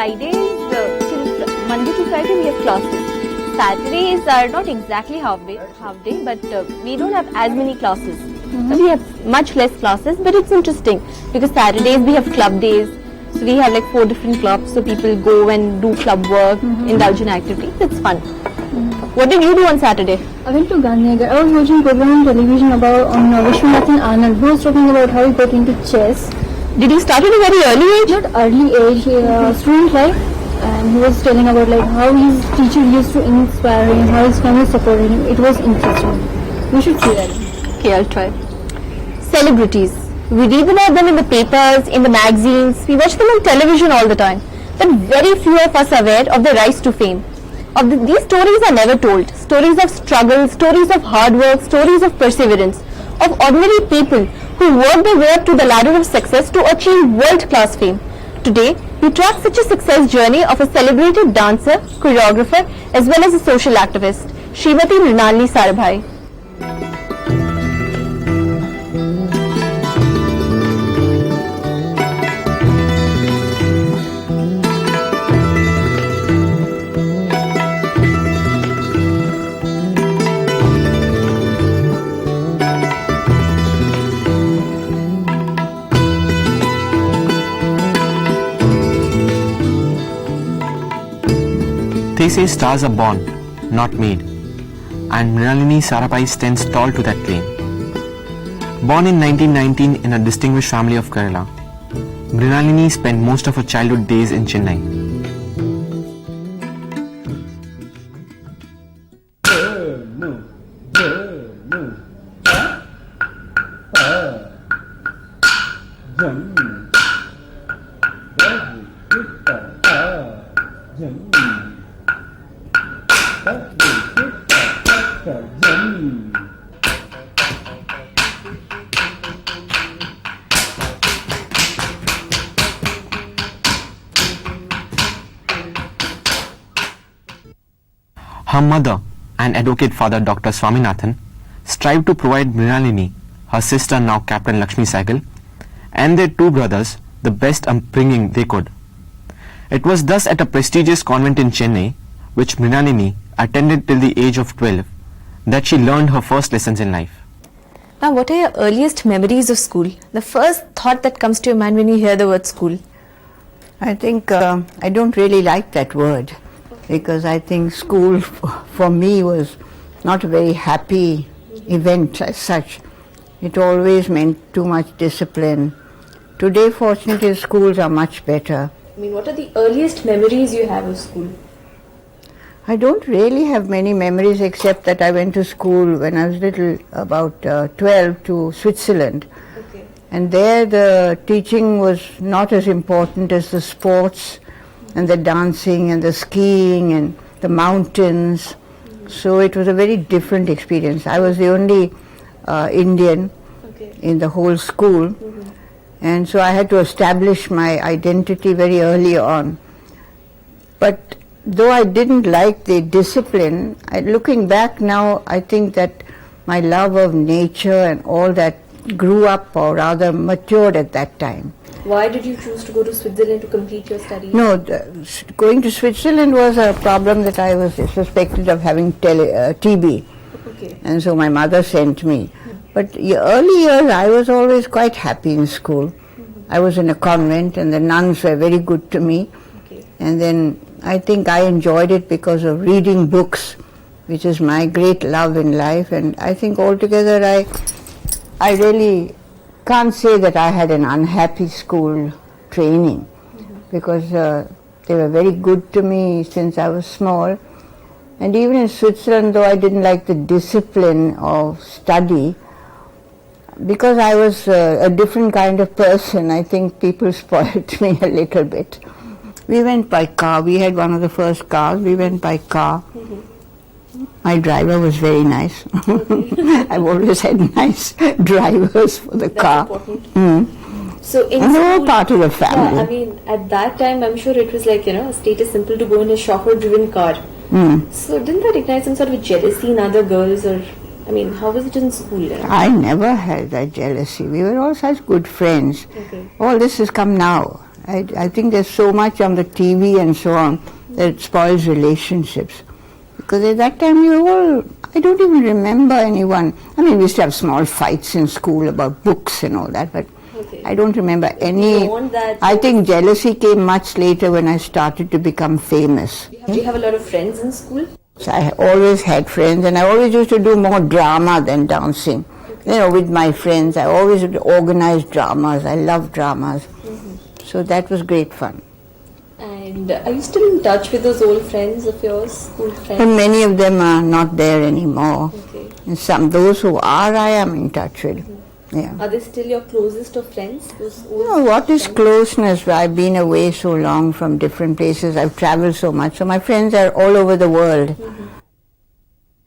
Fridays, till Monday to Friday we have classes. Saturdays are not exactly half day, but we don't have as many classes. We have much less classes, but it's interesting because Saturdays we have club days. So we have like 4 different clubs, so people go and do club work, indulge in activities. It's fun. What did you do on Saturday? I went to Gandhinagar. I was watching a program on television about Vishwanathan Anand, who was talking about how he got into chess. Did you start at a very early age? Not early age, student life, and he was telling about like how his teacher used to inspire him, how his family supported him. It was interesting. We should see that. Okay, I'll try. Celebrities. We read about them in the papers, in the magazines, we watch them on television all the time. But very few of us are aware of their rise to fame. These stories are never told. Stories of struggle, stories of hard work, stories of perseverance, of ordinary people who work their way up to the ladder of success to achieve world-class fame. Today, we track such a success journey of a celebrated dancer, choreographer, as well as a social activist, Srimati Mrinalini Sarabhai. They say stars are born, not made, and Mrinalini Sarabhai stands tall to that claim. Born in 1919 in a distinguished family of Kerala, Mrinalini spent most of her childhood days in Chennai. Her mother and advocate father Dr. Swaminathan strived to provide Mrinalini, her sister now Captain Lakshmi Saigal, and their 2 brothers the best upbringing they could. It was thus at a prestigious convent in Chennai, which Mrinalini attended till the age of 12, that she learned her first lessons in life. Now, what are your earliest memories of school? The first thought that comes to your mind when you hear the word school? I think I don't really like that word, because I think school for me was not a very happy event as such. It always meant too much discipline. Today, fortunately, schools are much better. I mean, what are the earliest memories you have of school? I don't really have many memories except that I went to school when I was little, about 12, to Switzerland. Okay. And there the teaching was not as important as the sports and the dancing and the skiing and the mountains. So it was a very different experience. I was the only Indian in the whole school. And so I had to establish my identity very early on. But though I didn't like the discipline, looking back now, I think that my love of nature and all that grew up, or rather matured at that time. Why did you choose to go to Switzerland to complete your studies? No, going to Switzerland was a problem that I was suspected of having TB. Okay. And so my mother sent me. But early years, I was always quite happy in school. I was in a convent and the nuns were very good to me. Okay. And then I think I enjoyed it because of reading books, which is my great love in life. And I think altogether I really can't say that I had an unhappy school training, because they were very good to me since I was small. And even in Switzerland, though I didn't like the discipline of study, because I was a different kind of person, I think people spoiled me a little bit. We went by car. We had one of the first cars. We went by car. My driver was very nice. I've always had nice drivers for the car. Important. So in and they were school, part of the family. Yeah, I mean, at that time, I'm sure it was like, a status symbol to go in a chauffeur-driven car. So didn't that ignite some sort of jealousy in other girls, or, I mean, how was it in school? I never had that jealousy. We were all such good friends. Okay. All this has come now. I think there's so much on the TV and so on that it spoils relationships. Because at that time I don't even remember anyone. I mean, we used to have small fights in school about books and all that, but I don't remember any. I think jealousy came much later when I started to become famous. Do you have a lot of friends in school? So I always had friends, and I always used to do more drama than dancing. You know, with my friends, I always would organize dramas. I love dramas. So that was great fun. And are you still in touch with those old friends of yours, school friends? But many of them are not there anymore. Okay. And those who are, I am in touch with. Yeah. Are they still your closest of friends? Those old What is friends? closeness? I've been away so long from different places. I've traveled so much. So my friends are all over the world.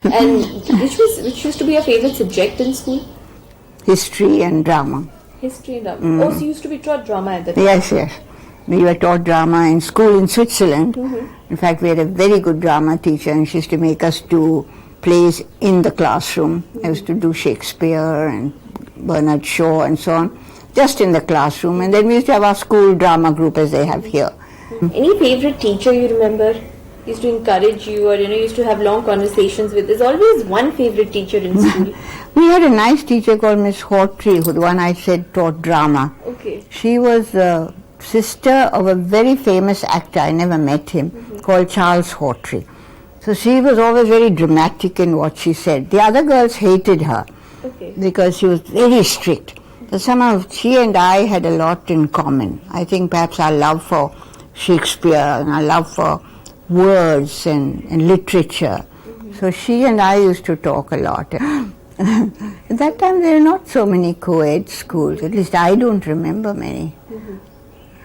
And which used to be your favorite subject in school? History and drama. History and drama. Oh, so you used to be taught drama at the time. Yes. We were taught drama in school in Switzerland. In fact, we had a very good drama teacher, and she used to make us do plays in the classroom. I used to do Shakespeare and Bernard Shaw and so on, just in the classroom. And then we used to have our school drama group as they have here. Any favorite teacher you remember? Used to encourage you, or used to have long conversations with? There's always one favorite teacher in school. We had a nice teacher called Miss Hawtrey, who the one I said taught drama. Okay. She was the sister of a very famous actor, I never met him, called Charles Hawtrey. So she was always very dramatic in what she said. The other girls hated her because she was very strict. So somehow she and I had a lot in common. I think perhaps our love for Shakespeare and our love for words and literature. So she and I used to talk a lot. At that time there were not so many co-ed schools, at least I don't remember many.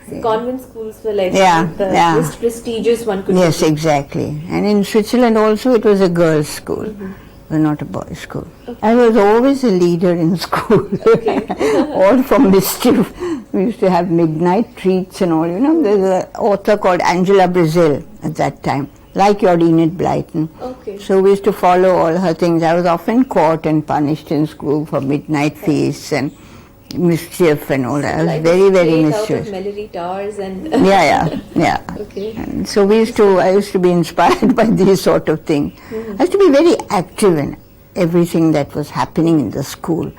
So convent schools were like the most prestigious one could Yes, be. exactly. And in Switzerland also it was a girls' school, but not a boys' school. I was always a leader in school, all for mischief. We used to have midnight treats and all. There's an author called Angela Brazil at that time, like your Enid Blyton. So we used to follow all her things. I was often caught and punished in school for midnight feasts and mischief and all that. I was very, very mischievous. Out of Melody Towers and Yeah. Okay. And so I used to be inspired by these sort of things. I used to be very active in everything that was happening in the school.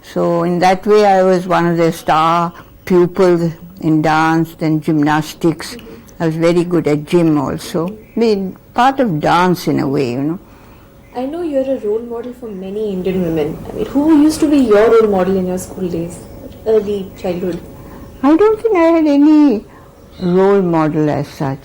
So in that way I was one of the star pupils in dance, then gymnastics. I was very good at gym also. Being part of dance in a way, I know you're a role model for many Indian women. I mean, who used to be your role model in your school days, early childhood? I don't think I had any role model as such.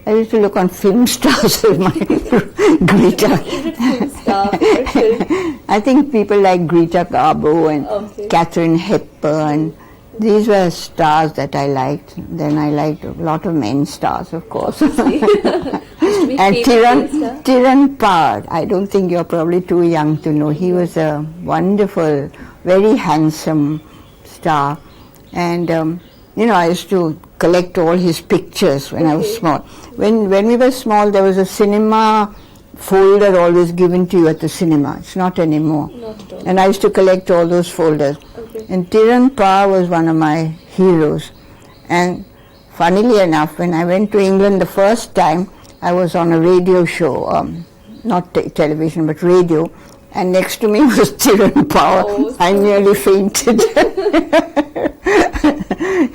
I used to look on film stars as my Greta. Favorite film star, favorite film? I think people like Greta Garbo and Katharine Hepburn. These were stars that I liked. Then I liked a lot of men stars, of course. And Tiran Par, I don't think you're probably too young to know. He was a wonderful, very handsome star. And, I used to collect all his pictures when I was small. When we were small, there was a cinema folder always given to you at the cinema. It's not anymore. Not at all. And I used to collect all those folders. And Tiran Par was one of my heroes. And funnily enough, when I went to England the first time, I was on a radio show, not television, but radio, and next to me was Tiran Par. I nearly fainted.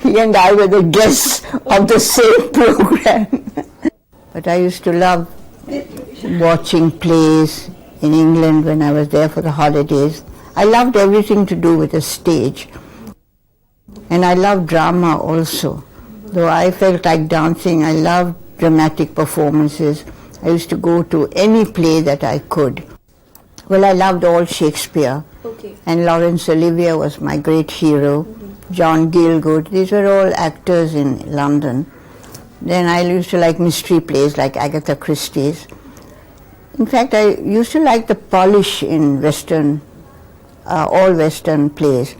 He and I were the guests of the same program. But I used to love watching plays in England when I was there for the holidays. I loved everything to do with the stage. And I loved drama also. Though I felt like dancing, I loved dramatic performances. I used to go to any play that I could. Well, I loved all Shakespeare. And Laurence Olivier was my great hero. John Gielgud, these were all actors in London. Then I used to like mystery plays like Agatha Christie's. In fact, I used to like the polish in all Western plays.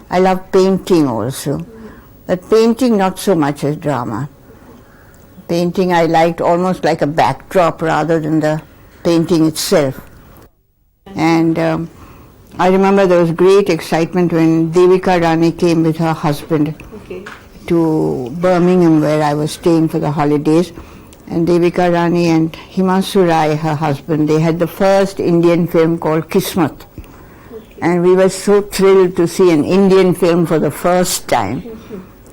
I love painting also. But painting not so much as drama. Painting I liked almost like a backdrop rather than the painting itself. And I remember there was great excitement when Devika Rani came with her husband to Birmingham, where I was staying for the holidays. And Devika Rani and Himanshu Rai, her husband, they had the first Indian film called Kismat. And we were so thrilled to see an Indian film for the first time.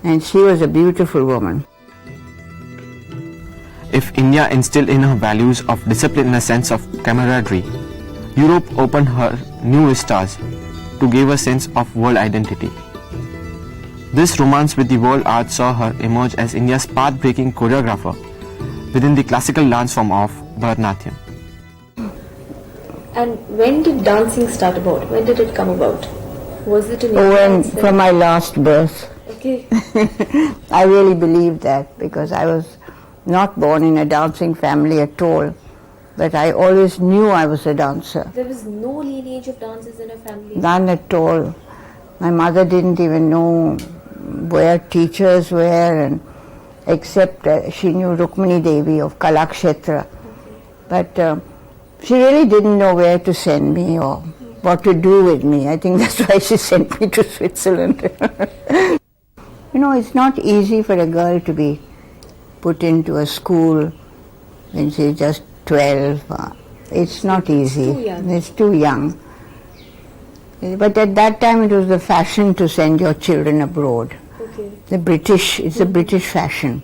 And she was a beautiful woman. If India instilled in her values of discipline and a sense of camaraderie, Europe opened her new vistas to give a sense of world identity. This romance with the world art saw her emerge as India's path-breaking choreographer within the classical dance form of Bharatanatyam. And when did dancing start about? When did it come about? Was it in your And parents' from my last birth. Okay. I really believe that, because I was not born in a dancing family at all, but I always knew I was a dancer. There was no lineage of dancers in her family? None at all. My mother didn't even know where teachers were, and except she knew Rukmini Devi of Kalakshetra. But she really didn't know where to send me or what to do with me. I think that's why she sent me to Switzerland. You know, it's not easy for a girl to be put into a school when she's just 12. It's not easy. Too young. It's too young. But at that time it was the fashion to send your children abroad. Okay. It's a British fashion.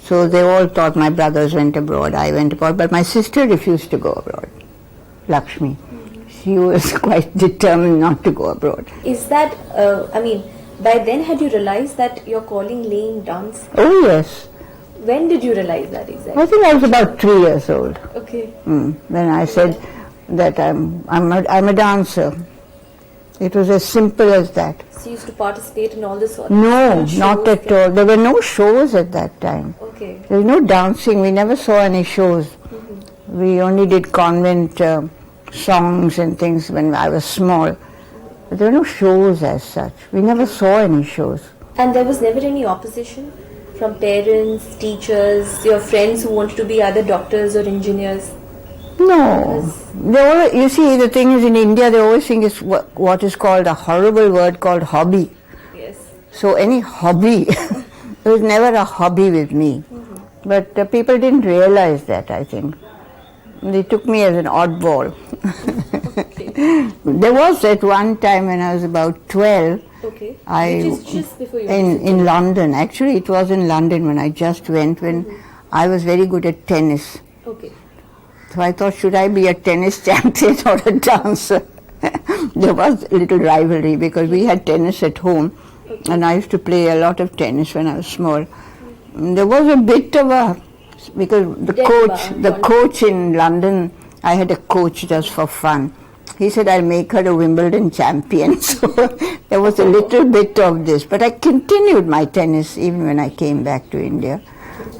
So they all thought my brothers went abroad, I went abroad, but my sister refused to go abroad, Lakshmi. She was quite determined not to go abroad. Is that, by then had you realized that your calling lay in dance? Oh yes. When did you realize that exactly? I think I was about 3 years old. Okay. When I said that I'm a dancer. It was as simple as that. So you used to participate in all this sort of No, shows not at all. There were no shows at that time. Okay. There was no dancing. We never saw any shows. We only did convent songs and things when I was small. But there were no shows as such. We never saw any shows. And there was never any opposition from parents, teachers, your friends who wanted to be either doctors or engineers? No. You see, the thing is, in India, they always think it's what is called a horrible word called hobby. Yes. So any hobby, there was never a hobby with me. But people didn't realize that, I think. They took me as an oddball. There was at one time when I was about 12, Okay. Which is just before you in London. Actually, it was in London when I just went, when I was very good at tennis. Okay. So I thought, should I be a tennis champion or a dancer? There was a little rivalry because we had tennis at home, and I used to play a lot of tennis when I was small. There was a bit of a, because the coach in London, I had a coach just for fun. He said, I'll make her a Wimbledon champion. So there was a little bit of this. But I continued my tennis even when I came back to India.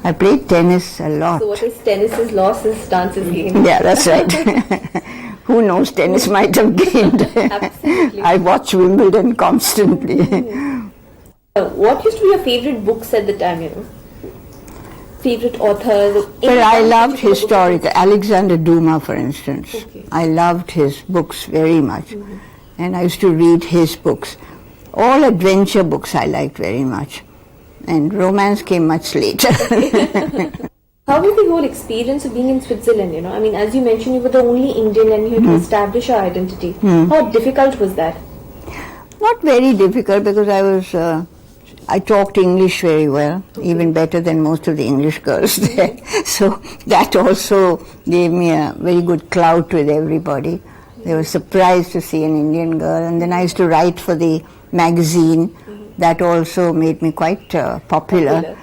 I played tennis a lot. So what is tennis's loss is dance's gain. Yeah, that's right. Who knows, tennis might have gained. Absolutely. I watch Wimbledon constantly. What used to be your favorite books at the time, Favorite authors? Well, I loved historical. Alexander Dumas, for instance. Okay. I loved his books very much. And I used to read his books. All adventure books I liked very much. And romance came much later. How was the whole experience of being in Switzerland, as you mentioned, you were the only Indian and you had to establish your identity. How difficult was that? Not very difficult, because I talked English very well, even better than most of the English girls there. So that also gave me a very good clout with everybody. They were surprised to see an Indian girl. And then I used to write for the magazine. That also made me quite popular.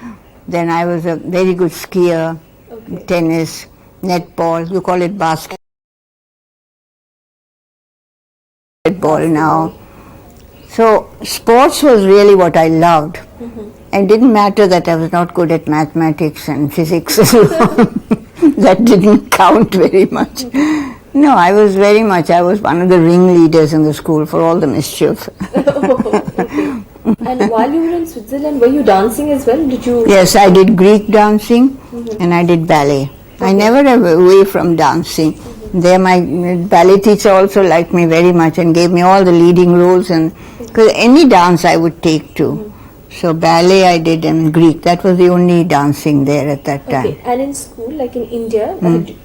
Then I was a very good skier, tennis, netball, you call it basketball now. So sports was really what I loved. And it didn't matter that I was not good at mathematics and physics. That didn't count very much. No, I was one of the ringleaders in the school for all the mischief. And while you were in Switzerland, were you dancing as well? Did you? Yes, I did Greek dancing and I did ballet. I never went away from dancing. There my ballet teacher also liked me very much and gave me all the leading roles, and because any dance I would take to. So ballet I did and Greek. That was the only dancing there at that time. Okay, and in school, like in India,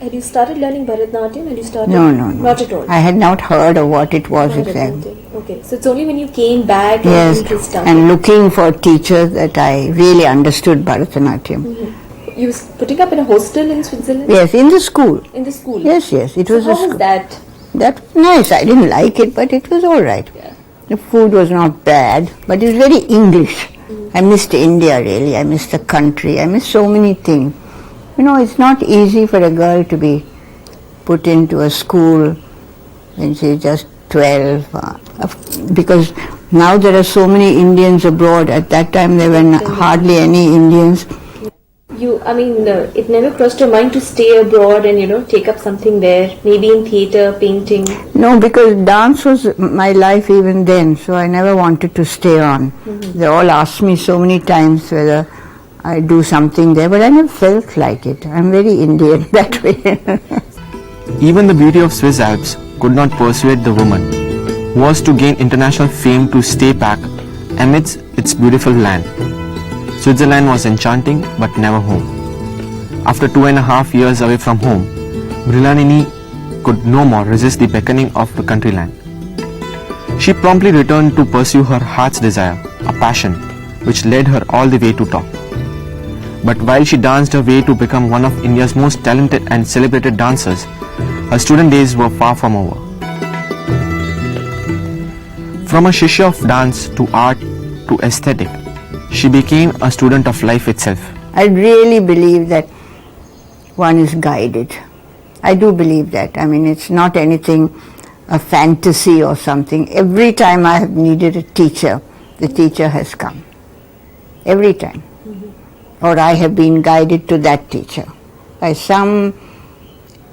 had you started learning Bharatanatyam? Had you started? No. Not at all. I had not heard of what it was exactly. Bharatanatyam. Okay, so it's only when you came back Yes, and interest started. and looking for teachers that I really understood Bharatanatyam. You was putting up in a hostel in Switzerland? Yes, in the school. In the school? Yes, it So was a how school. was that? That was nice. I didn't like it, but it was all right. Yeah. The food was not bad, but it was very English. I missed India really. I missed the country. I missed so many things. You know, it's not easy for a girl to be put into a school when she's just 12, because now there are so many Indians abroad. At that time there were hardly any Indians. It never crossed your mind to stay abroad and, take up something there, maybe in theatre, painting? No, because dance was my life even then, so I never wanted to stay on. They all asked me so many times whether I do something there, but I never felt like it. I'm very Indian that way. Even the beauty of Swiss Alps could not persuade the woman who was to gain international fame to stay back amidst its beautiful land. Switzerland was enchanting but never home. After 2.5 years away from home, Mrinalini could no more resist the beckoning of the country land. She promptly returned to pursue her heart's desire, a passion which led her all the way to top. But while she danced her way to become one of India's most talented and celebrated dancers, her student days were far from over. From a shishya of dance to art to aesthetic, she became a student of life itself. I really believe that one is guided. I do believe that. I mean, it's not anything, a fantasy or something. Every time I have needed a teacher, the teacher has come. Every time. Or I have been guided to that teacher by some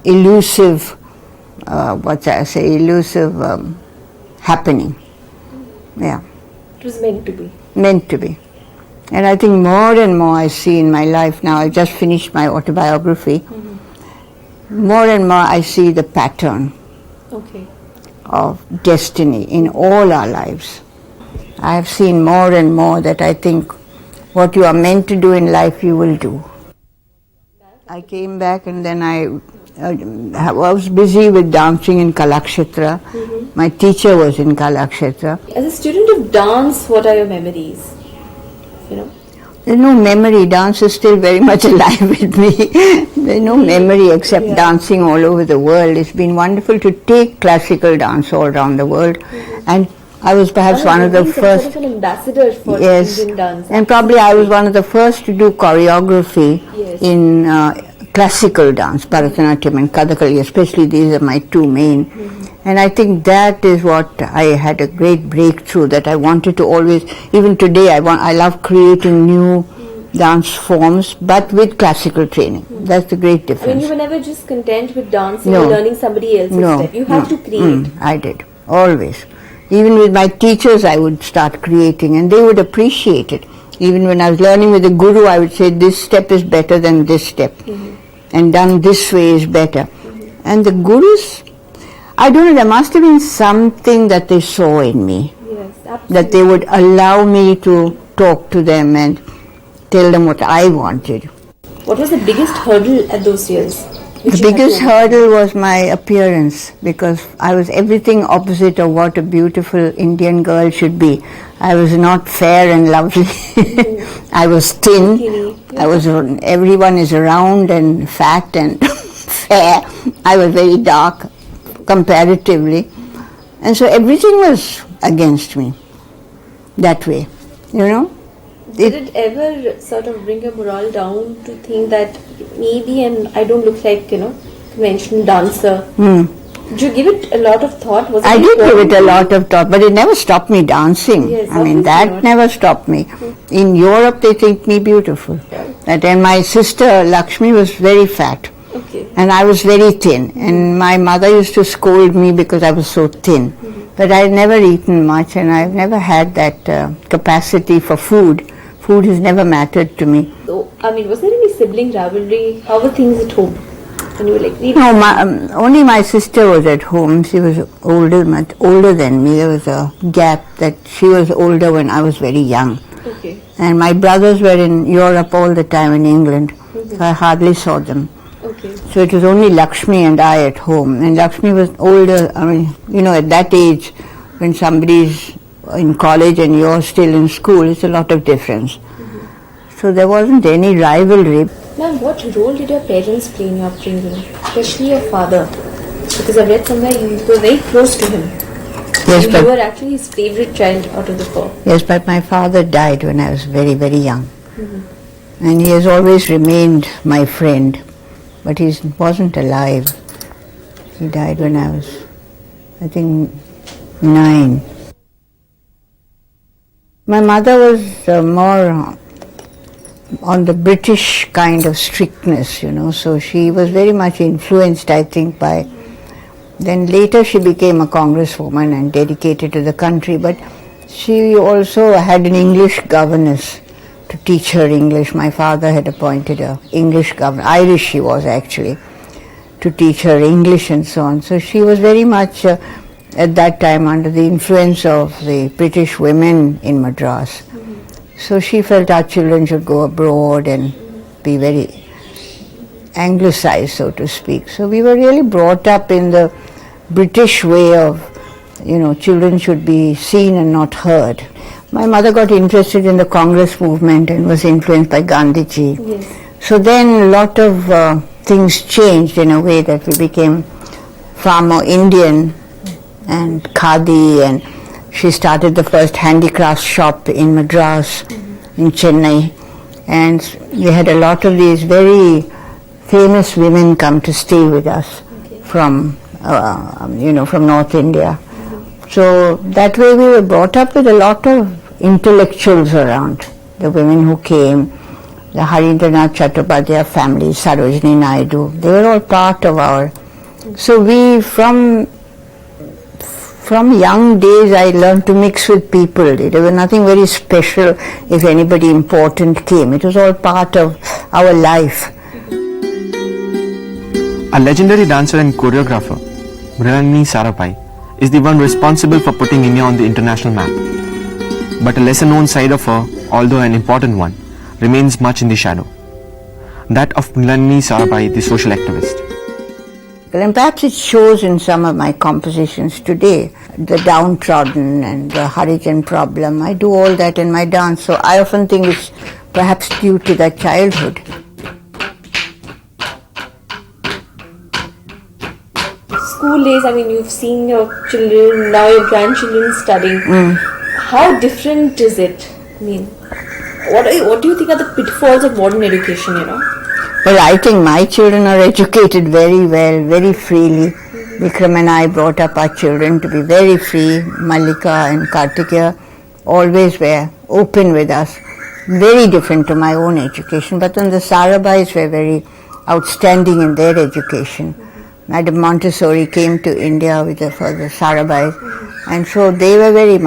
elusive, happening. Yeah. It was meant to be. Meant to be. And I think more and more I see in my life now, I just finished my autobiography, more and more I see the pattern of destiny in all our lives. I have seen more and more that I think what you are meant to do in life, you will do. I came back and then I was busy with dancing in Kalakshetra. My teacher was in Kalakshetra. As a student of dance, what are your memories? There's no memory. Dance is still very much alive with me. There's no memory except dancing all over the world. It's been wonderful to take classical dance all around the world. And I was perhaps one of the first. Sort of an ambassador for Indian dance. And probably I was one of the first to do choreography in classical dance, Bharatanatyam and Kathakali, especially these are my two main. And I think that is what I had a great breakthrough, that I wanted to always, even today I love creating new dance forms, but with classical training. That's the great difference. You were never just content with dancing or learning somebody else's step. You had to create. I did, always. Even with my teachers I would start creating and they would appreciate it. Even when I was learning with the guru, I would say this step is better than this step. And done this way is better. And the gurus, I don't know, there must have been something that they saw in me. Yes, absolutely. That they would allow me to talk to them and tell them what I wanted. What was the biggest hurdle at those years? The biggest hurdle was my appearance, because I was everything opposite of what a beautiful Indian girl should be. I was not fair and lovely. I was thin. Everyone is round and fat and fair. I was very dark comparatively. And so everything was against me that way, Did it ever sort of bring your morale down to think that maybe I don't look like, conventional dancer? Did you give it a lot of thought? I did give it a lot of thought, but it never stopped me dancing. Yes, that never stopped me. In Europe, they think me beautiful. And my sister Lakshmi was very fat. And I was very thin. And my mother used to scold me because I was so thin. But I had never eaten much and I've never had that capacity for food. Food has never mattered to me. So, was there any sibling rivalry? How were things at home? When you were like, no, only my sister was at home. She was much older than me. There was a gap that she was older when I was very young. Okay. And my brothers were in Europe all the time, in England. So I hardly saw them. Okay. So it was only Lakshmi and I at home. And Lakshmi was older. I mean, you know, at that age, when somebody's in college and you're still in school, it's a lot of difference. So there wasn't any rivalry. Ma'am, what role did your parents play in your upbringing, especially your father? Because I read somewhere you were very close to him. Yes, You but were actually his favorite child out of the four. yes, but my father died when I was very, very young. And he has always remained my friend. But he wasn't alive. He died when I was, I think, 9. My mother was more on the British kind of strictness, you know, so she was very much influenced, I think, by... Then later she became a congresswoman and dedicated to the country, but she also had an English governess to teach her English. My father had appointed her English governess, Irish she was actually, to teach her English and so on. So she was very much at that time under the influence of the British women in Madras. So she felt our children should go abroad and be very anglicized, so to speak. So we were really brought up in the British way of, you know, children should be seen and not heard. My mother got interested in the Congress movement and was influenced by Gandhiji. Yes. So then a lot of things changed in a way that we became far more Indian and khadi, and she started the first handicraft shop in Madras, in Chennai, and we had a lot of these very famous women come to stay with us from, from North India. So that way we were brought up with a lot of intellectuals around, the women who came, the Harindranath Chattopadhyay family, Sarojini Naidu, they were all part of our... So we, from young days, I learned to mix with people. There was nothing very special if anybody important came. It was all part of our life. A legendary dancer and choreographer, Mrinalini Sarabhai, is the one responsible for putting India on the international map. But a lesser known side of her, although an important one, remains much in the shadow. That of Mrinalini Sarabhai, the social activist. And perhaps it shows in some of my compositions today, the downtrodden and the Harijan problem. I do all that in my dance, so I often think it's perhaps due to that childhood. School days, I mean, you've seen your children, now your grandchildren studying. How different is it? I mean, what do you think are the pitfalls of modern education, you know? Well, I think my children are educated very well, very freely. Vikram and I brought up our children to be very free. Mallika and Kartikeya always were open with us. Very different to my own education. But then the Sarabhais were very outstanding in their education. Madam Montessori came to India for the Sarabhais. And so they were very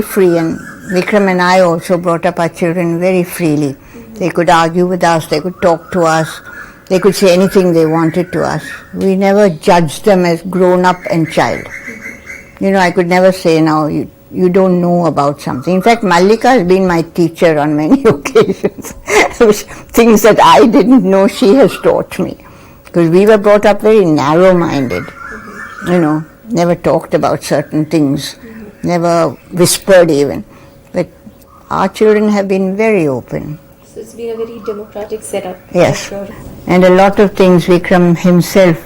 free. And Vikram and I also brought up our children very freely. They could argue with us, they could talk to us, they could say anything they wanted to us. We never judged them as grown up and child. You know, I could never say, now you don't know about something. In fact, Mallika has been my teacher on many occasions. Things that I didn't know, she has taught me. Because we were brought up very narrow-minded. You know, never talked about certain things, never whispered even. But our children have been very open. So it's been a very democratic setup. Yes. Sure. And a lot of things Vikram himself,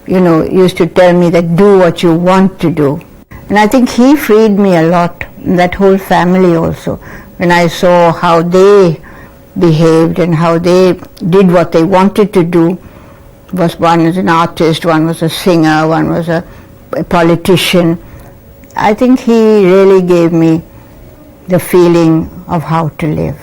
used to tell me that do what you want to do. And I think he freed me a lot, that whole family also. When I saw how they behaved and how they did what they wanted to do, one was an artist, one was a singer, one was a politician. I think he really gave me the feeling of how to live.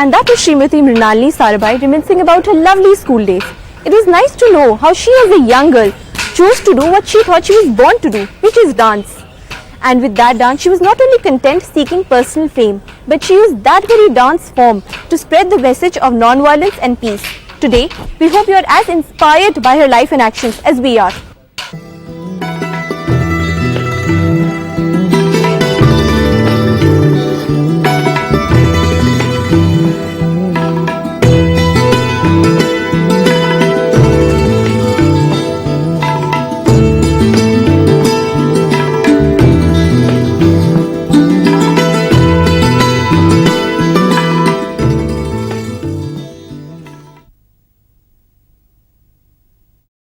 And that was Srimati Mrinalini Sarabhai reminiscing about her lovely school days. It was nice to know how she as a young girl chose to do what she thought she was born to do, which is dance. And with that dance, she was not only content seeking personal fame, but she used that very dance form to spread the message of non-violence and peace. Today, we hope you are as inspired by her life and actions as we are.